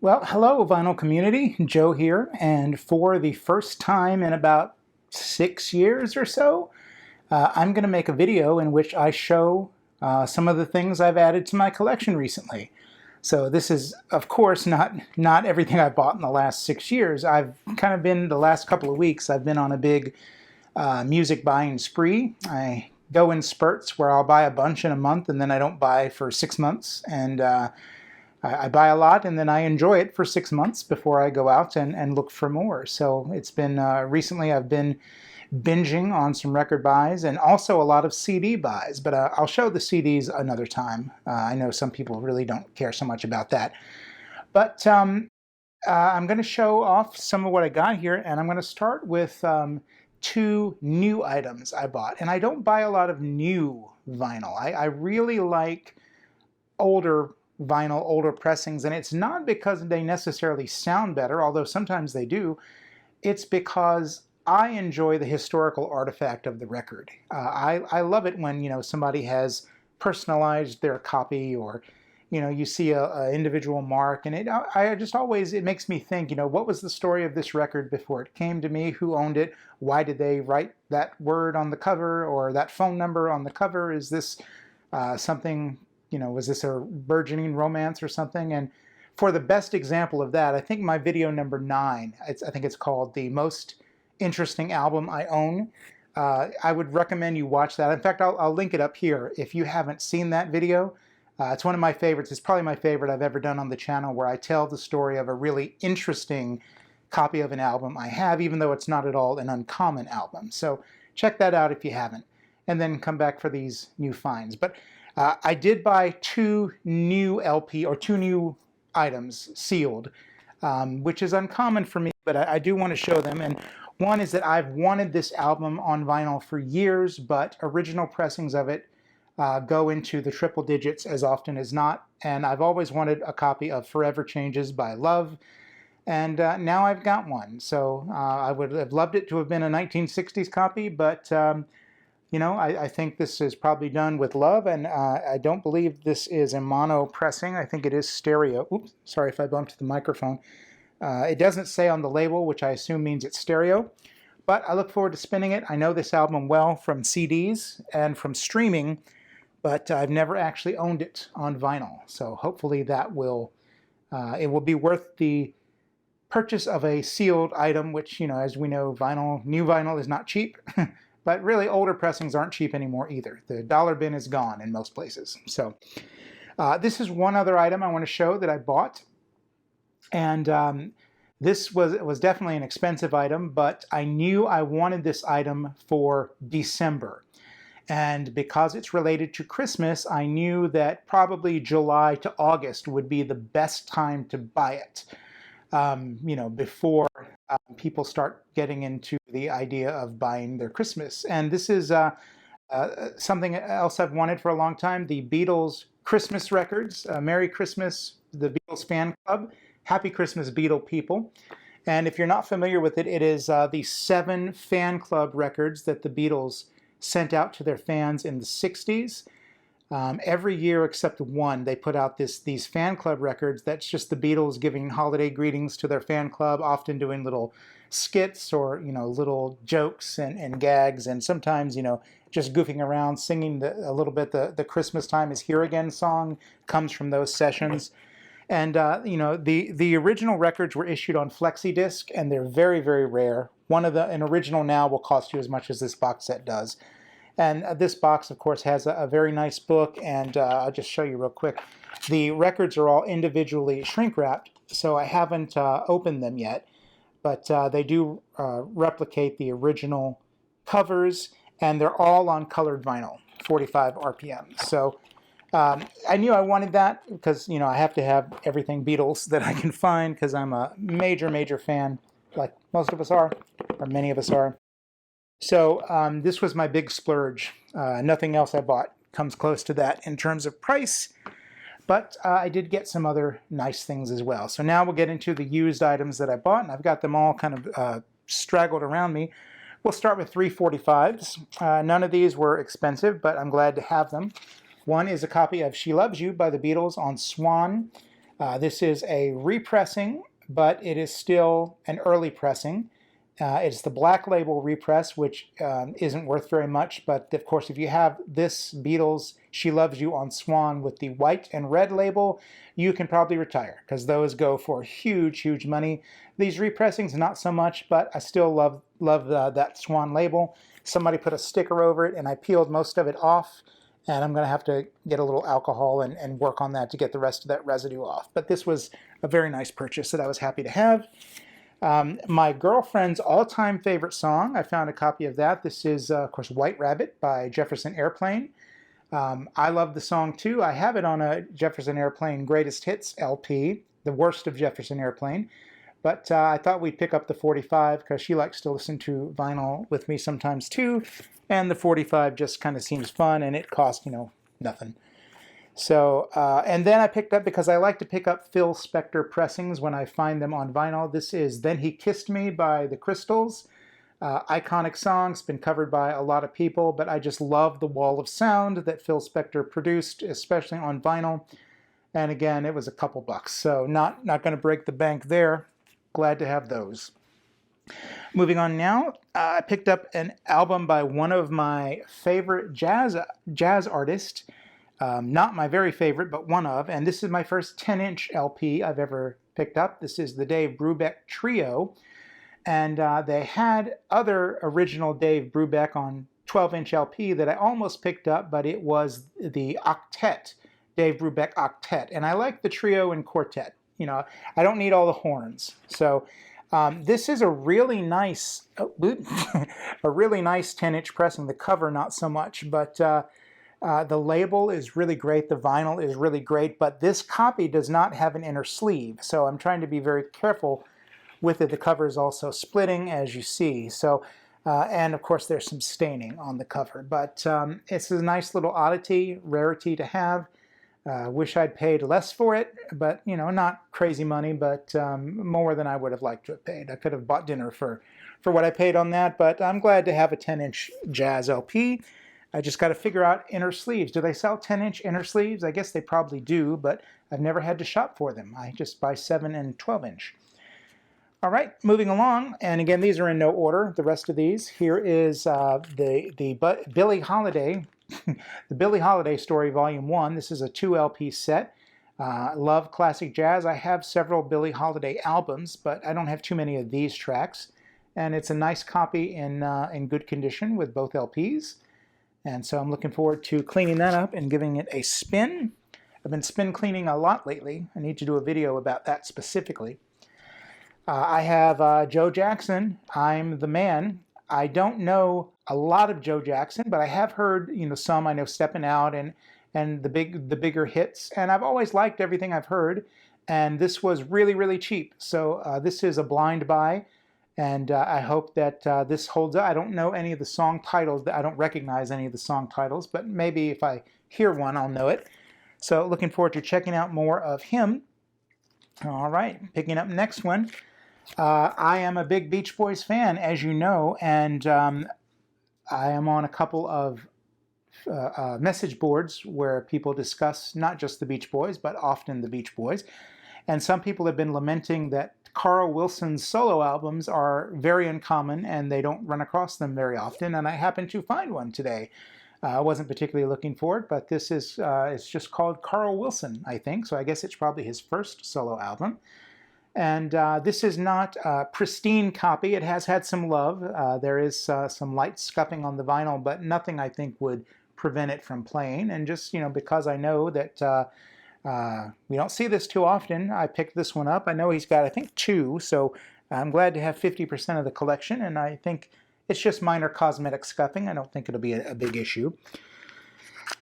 Well, hello, vinyl community. Joe here, and for the first time in about 6 years or so, I'm going to make a video in which I show some of the things I've added to my collection recently. So this is, of course, not everything I bought in the last 6 years. I've kind of been, the last couple of weeks, I've been on a big music buying spree. I go in spurts where I'll buy a bunch in a month and then I don't buy for 6 months. And I buy a lot and then I enjoy it for 6 months before I go out and look for more. So it's been, recently I've been binging on some record buys and also a lot of CD buys, but I'll show the CDs another time. I know some people really don't care so much about that. But I'm going to show off some of what I got here, and I'm going to start with two new items I bought. And I don't buy a lot of new vinyl. I really like older vinyl, older pressings, and it's not because they necessarily sound better, although sometimes they do. It's because I enjoy the historical artifact of the record. I love it when somebody has personalized their copy, or you see a individual mark, and it makes me think, what was the story of this record before it came to me? Who owned it? Why did they write that word on the cover or that phone number on the cover? Is this something? Was this a burgeoning romance or something? And for the best example of that, I think my video number 9, I think it's called The Most Interesting Album I Own. I would recommend you watch that. In fact, I'll link it up here if you haven't seen that video. It's one of my favorites. It's probably my favorite I've ever done on the channel, where I tell the story of a really interesting copy of an album I have, even though it's not at all an uncommon album. So check that out if you haven't, and then come back for these new finds. But I did buy two new items sealed, which is uncommon for me, but I do want to show them. And one is that I've wanted this album on vinyl for years, but original pressings of it go into the triple digits as often as not. And I've always wanted a copy of Forever Changes by Love, and now I've got one. So I would have loved it to have been a 1960s copy, but I think this is probably done with love, and I don't believe this is a mono pressing. I think it is stereo. Oops, sorry if I bumped the microphone. It doesn't say on the label, which I assume means it's stereo, but I look forward to spinning it. I know this album well from CDs and from streaming, but I've never actually owned it on vinyl. So hopefully that will, it will be worth the purchase of a sealed item, which, as we know, new vinyl is not cheap. But really, older pressings aren't cheap anymore either. The dollar bin is gone in most places. So this is one other item I want to show that I bought. And this was definitely an expensive item, but I knew I wanted this item for December. And because it's related to Christmas, I knew that probably July to August would be the best time to buy it. Before people start getting into the idea of buying their Christmas. And this is something else I've wanted for a long time, the Beatles Christmas records. Merry Christmas, the Beatles Fan Club. Happy Christmas, Beatle people. And if you're not familiar with it, it is the 7 fan club records that the Beatles sent out to their fans in the 60s. Every year except one, they put out these fan club records. That's just the Beatles giving holiday greetings to their fan club, often doing little skits or little jokes and gags, and sometimes just goofing around, singing a little bit. The Christmas Time Is Here Again song comes from those sessions. And the original records were issued on flexi disc, and they're very, very rare. An original now will cost you as much as this box set does. And this box, of course, has a very nice book, and I'll just show you real quick. The records are all individually shrink-wrapped, so I haven't opened them yet, but they do replicate the original covers, and they're all on colored vinyl, 45 RPM. So I knew I wanted that because, I have to have everything Beatles that I can find because I'm a major, major fan, like most of us are, or many of us are. So this was my big splurge. Nothing else I bought comes close to that in terms of price, but I did get some other nice things as well. So now we'll get into the used items that I bought, and I've got them all kind of straggled around me. We'll start with 345s. None of these were expensive, but I'm glad to have them. One is a copy of She Loves You by the Beatles on Swan. This is a repressing, but it is still an early pressing. It's the black label repress, which isn't worth very much, but of course if you have this Beatles She Loves You on Swan with the white and red label, you can probably retire, because those go for huge money. These repressings, not so much, but I still love that Swan label. Somebody put a sticker over it, and I peeled most of it off, and I'm going to have to get a little alcohol and work on that to get the rest of that residue off. But this was a very nice purchase that I was happy to have. My girlfriend's all-time favorite song, I found a copy of that. This is, of course, White Rabbit by Jefferson Airplane. I love the song, too. I have it on a Jefferson Airplane Greatest Hits LP, the worst of Jefferson Airplane. But I thought we'd pick up the 45 because she likes to listen to vinyl with me sometimes, too. And the 45 just kind of seems fun, and it costs, nothing. So, and then I picked up, because I like to pick up Phil Spector pressings when I find them on vinyl. This is Then He Kissed Me by the Crystals. Iconic song, it's been covered by a lot of people, but I just love the wall of sound that Phil Spector produced, especially on vinyl. And again, it was a couple bucks, so not going to break the bank there. Glad to have those. Moving on now, I picked up an album by one of my favorite jazz artists. Not my very favorite, but one of, and this is my first 10-inch LP I've ever picked up. This is the Dave Brubeck Trio, and they had other original Dave Brubeck on 12-inch LP that I almost picked up, but it was the Octet, Dave Brubeck Octet, and I like the trio and quartet. I don't need all the horns. So this is a really nice, a really nice 10-inch pressing. The cover not so much, but the label is really great, the vinyl is really great, but this copy does not have an inner sleeve, so I'm trying to be very careful with it. The cover is also splitting, as you see. So, and of course there's some staining on the cover, but it's a nice little oddity, rarity to have. Wish I'd paid less for it, but not crazy money, but more than I would have liked to have paid. I could have bought dinner for what I paid on that, but I'm glad to have a 10-inch jazz LP. I just got to figure out inner sleeves. Do they sell 10-inch inner sleeves? I guess they probably do, but I've never had to shop for them. I just buy 7 and 12-inch. All right, moving along, and again, these are in no order, the rest of these. Here is the Billie Holiday, the Billie Holiday Story Volume 1. This is a 2 LP set. Love classic jazz. I have several Billie Holiday albums, but I don't have too many of these tracks. And it's a nice copy in good condition with both LPs. And so I'm looking forward to cleaning that up and giving it a spin. I've been spin cleaning a lot lately. I need to do a video about that specifically. I have Joe Jackson, I'm the Man. I don't know a lot of Joe Jackson, but I have heard, some. I know Steppin' Out and the bigger hits, and I've always liked everything I've heard, and this was really cheap. So this is a blind buy, and I hope that this holds up. I don't know any of the song titles. I don't recognize any of the song titles, but maybe if I hear one, I'll know it. So looking forward to checking out more of him. All right, picking up next one. I am a big Beach Boys fan, as you know, and I am on a couple of message boards where people discuss not just the Beach Boys, but often the Beach Boys. And some people have been lamenting that Carl Wilson's solo albums are very uncommon and they don't run across them very often, and I happened to find one today. I wasn't particularly looking for it, but this is it's just called Carl Wilson, I think, so I guess it's probably his first solo album. And this is not a pristine copy. It has had some love. There is some light scuffing on the vinyl, but nothing I think would prevent it from playing. And just, because I know that we don't see this too often, I picked this one up. I know he's got, I think, 2, so I'm glad to have 50% of the collection, and I think it's just minor cosmetic scuffing. I don't think it'll be a big issue.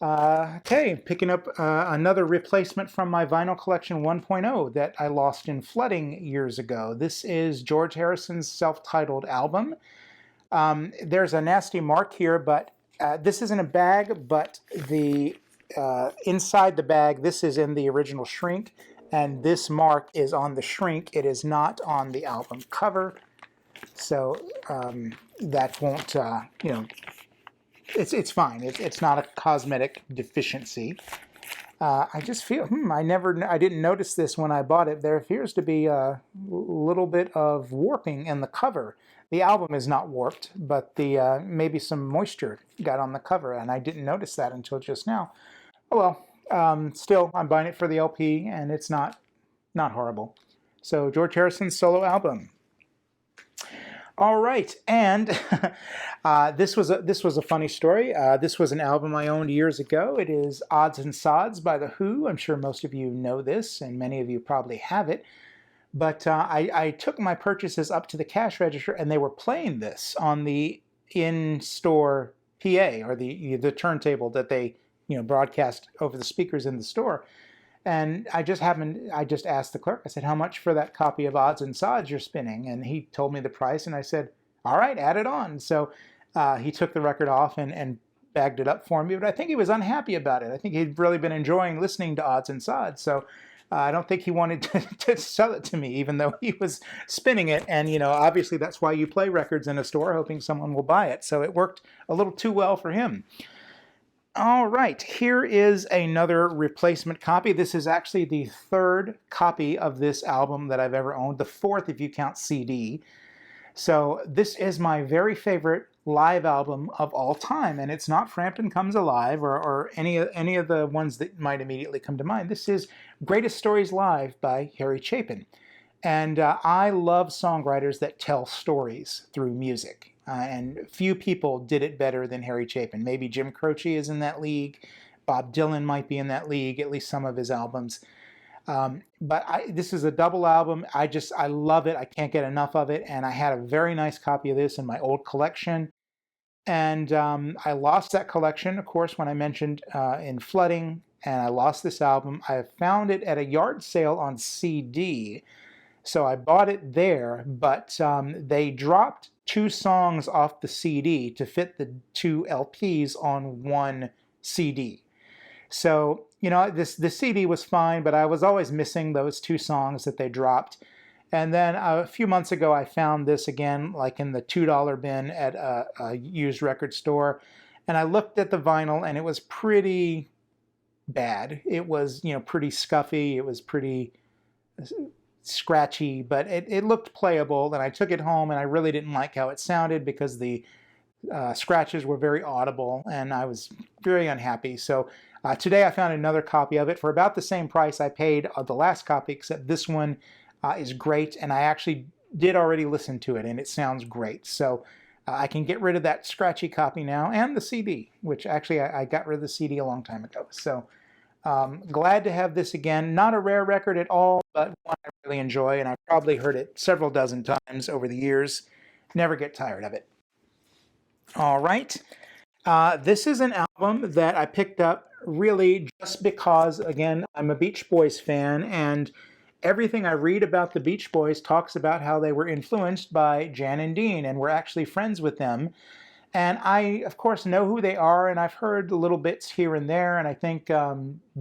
Okay, picking up another replacement from my vinyl collection 1.0 that I lost in flooding years ago. This is George Harrison's self-titled album. There's a nasty mark here, but this is in a bag, but the inside the bag, this is in the original shrink, and this mark is on the shrink. It is not on the album cover, so that won't, it's fine. It's not a cosmetic deficiency. I just feel, I didn't notice this when I bought it. There appears to be a little bit of warping in the cover. The album is not warped, but the maybe some moisture got on the cover, and I didn't notice that until just now. Oh well, still, I'm buying it for the LP, and it's not horrible. So George Harrison's solo album. All right, and this was a funny story. This was an album I owned years ago. It is Odds and Sods by The Who. I'm sure most of you know this, and many of you probably have it. But I took my purchases up to the cash register, and they were playing this on the in-store PA, or the turntable that they broadcast over the speakers in the store. And I just asked the clerk, I said, how much for that copy of Odds and Sods you're spinning? And he told me the price, and I said, all right, add it on. So he took the record off and bagged it up for me, but I think he was unhappy about it. I think he'd really been enjoying listening to Odds and Sods, so I don't think he wanted to sell it to me, even though he was spinning it. And, obviously that's why you play records in a store, hoping someone will buy it. So it worked a little too well for him. All right, here is another replacement copy. This is actually the third copy of this album that I've ever owned, the fourth if you count CD. So this is my very favorite live album of all time, and it's not Frampton Comes Alive or any of the ones that might immediately come to mind. This is Greatest Stories Live by Harry Chapin. And I love songwriters that tell stories through music. And few people did it better than Harry Chapin. Maybe Jim Croce is in that league. Bob Dylan might be in that league, at least some of his albums. But this is a double album. I love it. I can't get enough of it. And I had a very nice copy of this in my old collection. And I lost that collection, of course, when I mentioned in flooding. And I lost this album. I found it at a yard sale on CD. So I bought it there, but they dropped 2 songs off the CD to fit the 2 LPs on one CD. So, the CD was fine, but I was always missing those 2 songs that they dropped. And then a few months ago, I found this again, like in the $2 bin at a used record store. And I looked at the vinyl, and it was pretty bad. It was, pretty scuffy. It was pretty scratchy, but it looked playable. And I took it home, and I really didn't like how it sounded because the scratches were very audible, and I was very unhappy. So today I found another copy of it for about the same price I paid the last copy, except this one is great, and I actually did already listen to it, and it sounds great. So I can get rid of that scratchy copy now, and the CD, which actually I got rid of the CD a long time ago. So glad to have this again. Not a rare record at all, but one I really enjoy, and I've probably heard it several dozen times over the years. Never get tired of it. All right. This is an album that I picked up really just because, again, I'm a Beach Boys fan, and everything I read about the Beach Boys talks about how they were influenced by Jan and Dean and were actually friends with them. And I, of course, know who they are, and I've heard little bits here and there, and I think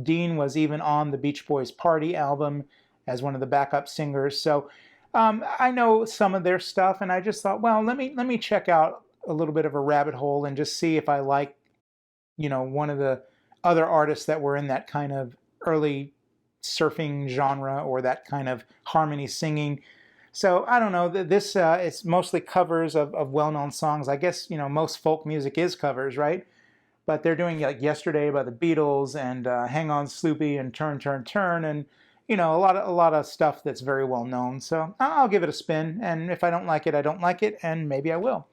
Dean was even on the Beach Boys Party album as one of the backup singers. So I know some of their stuff, and I just thought, well, let me check out a little bit of a rabbit hole and just see if I like, one of the other artists that were in that kind of early surfing genre or that kind of harmony singing. So I don't know, this it's mostly covers of well-known songs. I guess, most folk music is covers, right? But they're doing like Yesterday by the Beatles and Hang On Sloopy and Turn, Turn, Turn, and a lot of stuff that's very well known. So I'll give it a spin, and if I don't like it, I don't like it, and maybe I will.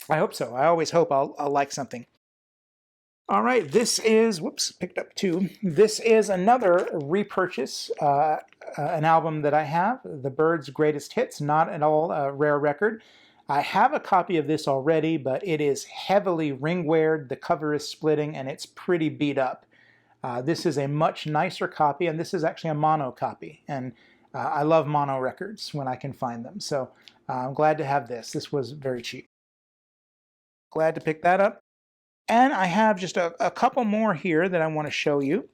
I hope so. I always hope I'll like something. All right, this is, picked up 2. This is another repurchase, an album that I have, The Byrds' Greatest Hits, not at all a rare record. I have a copy of this already, but it is heavily ring-weared, the cover is splitting, and it's pretty beat up. This is a much nicer copy, and this is actually a mono copy, and I love mono records when I can find them, so I'm glad to have this. This was very cheap. Glad to pick that up. And I have just a couple more here that I want to show you.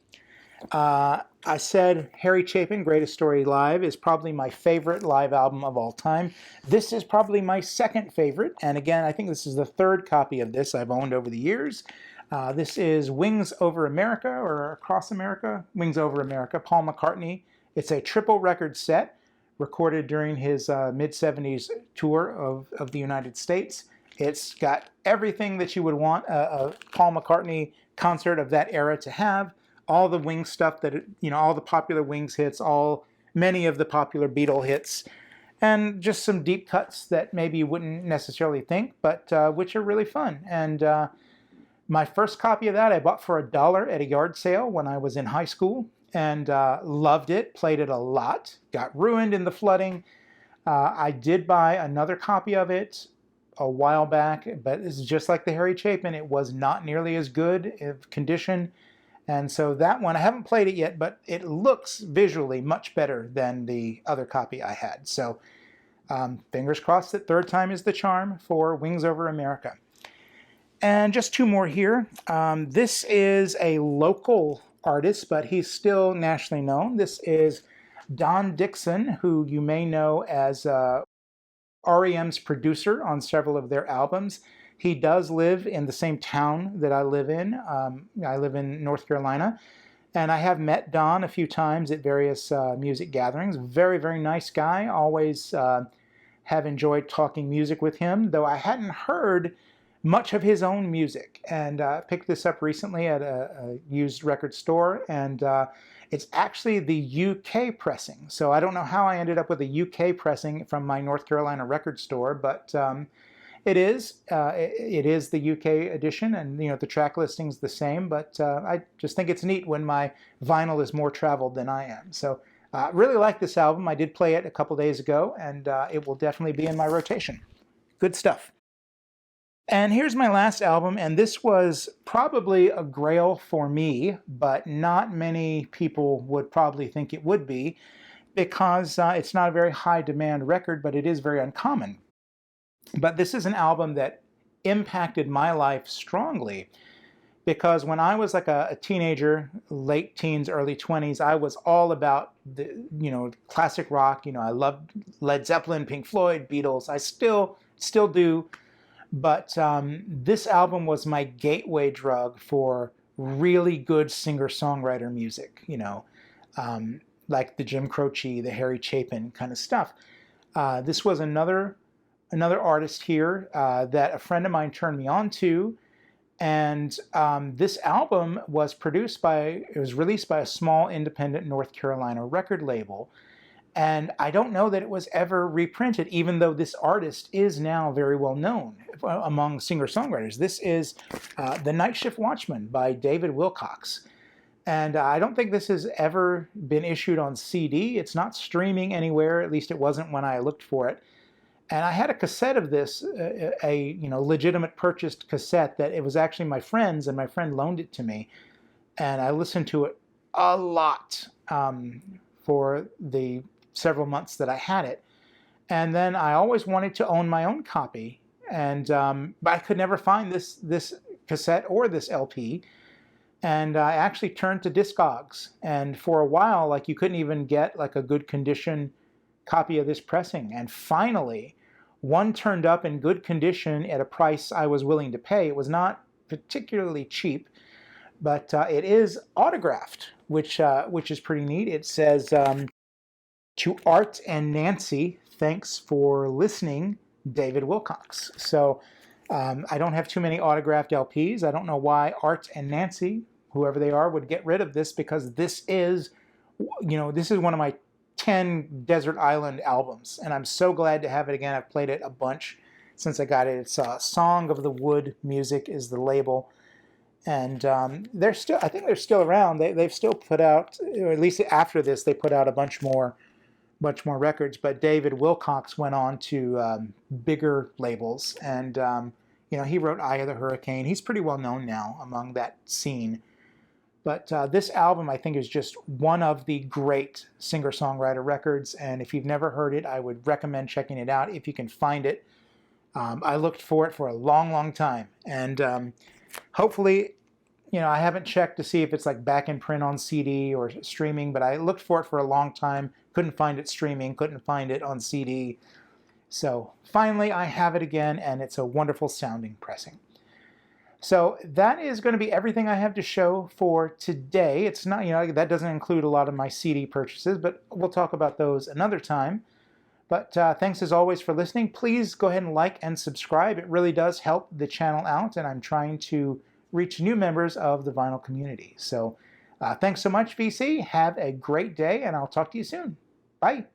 I said Harry Chapin, Greatest Story Live, is probably my favorite live album of all time. This is probably my second favorite. And again, I think this is the third copy of this I've owned over the years. This is Wings Over America, or Across America? Wings Over America, Paul McCartney. It's a triple record set recorded during his mid-70s tour of the United States. It's got everything that you would want a Paul McCartney concert of that era to have. All the Wings stuff that, all the popular Wings hits, many of the popular Beatle hits, and just some deep cuts that maybe you wouldn't necessarily think, but which are really fun. And my first copy of that I bought for $1 at a yard sale when I was in high school, and loved it, played it a lot, got ruined in the flooding. I did buy another copy of it a while back, but it's just like the Harry Chapin. It was not nearly as good of condition. And so that one, I haven't played it yet, but it looks visually much better than the other copy I had. So fingers crossed that third time is the charm for Wings Over America. And just two more here. This is a local artist, but he's still nationally known. This is Don Dixon, who you may know as REM's producer on several of their albums. He does live in the same town that I live in. I live in North Carolina, and I have met Don a few times at various music gatherings. Very, very nice guy. Always have enjoyed talking music with him, though I hadn't heard much of his own music, and picked this up recently at a used record store, and it's actually the UK pressing. So I don't know how I ended up with a UK pressing from my North Carolina record store, but it is the UK edition, and the track listing's the same, but I just think it's neat when my vinyl is more traveled than I am. So really like this album. I did play it a couple days ago, and it will definitely be in my rotation. Good stuff. And here's my last album, and this was probably a grail for me, but not many people would probably think it would be, because it's not a very high demand record, but it is very uncommon. But this is an album that impacted my life strongly, because when I was like a teenager, late teens, early 20s, I was all about the classic rock. I loved Led Zeppelin, Pink Floyd, Beatles. I still do. But this album was my gateway drug for really good singer-songwriter music, like the Jim Croce, the Harry Chapin kind of stuff. This was another artist here that a friend of mine turned me on to, and this album was released by a small independent North Carolina record label. And I don't know that it was ever reprinted, even though this artist is now very well known among singer-songwriters. This is The Night Shift Watchman by David Wilcox. And I don't think this has ever been issued on CD. It's not streaming anywhere, at least it wasn't when I looked for it. And I had a cassette of this, a legitimate purchased cassette that it was actually my friend's, and my friend loaned it to me. And I listened to it a lot for the several months that I had it. And then I always wanted to own my own copy, and but I could never find this cassette or this LP. And I actually turned to Discogs, and for a while, you couldn't even get a good condition copy of this pressing. And finally, one turned up in good condition at a price I was willing to pay. It was not particularly cheap, but it is autographed, which is pretty neat. It says, "To Art and Nancy, thanks for listening, David Wilcox." So I don't have too many autographed LPs. I don't know why Art and Nancy, whoever they are, would get rid of this, because this is one of my 10 Desert Island albums, and I'm so glad to have it again. I've played it a bunch since I got it. It's Song of the Wood Music is the label, and I think they're still around. They've still put out, or at least after this, they put out a bunch more records. But David Wilcox went on to bigger labels, and he wrote Eye of the Hurricane. He's pretty well known now among that scene. But this album, I think, is just one of the great singer-songwriter records, and if you've never heard it, I would recommend checking it out if you can find it. I looked for it for a long, long time, and hopefully, I haven't checked to see if it's back in print on CD or streaming, but I looked for it for a long time, couldn't find it streaming, couldn't find it on CD. So finally, I have it again, and it's a wonderful sounding pressing. So that is going to be everything I have to show for today. It's not, that doesn't include a lot of my CD purchases, but we'll talk about those another time. But thanks as always for listening. Please go ahead and like and subscribe. It really does help the channel out, and I'm trying to reach new members of the vinyl community. So thanks so much, VC. Have a great day, and I'll talk to you soon. Bye.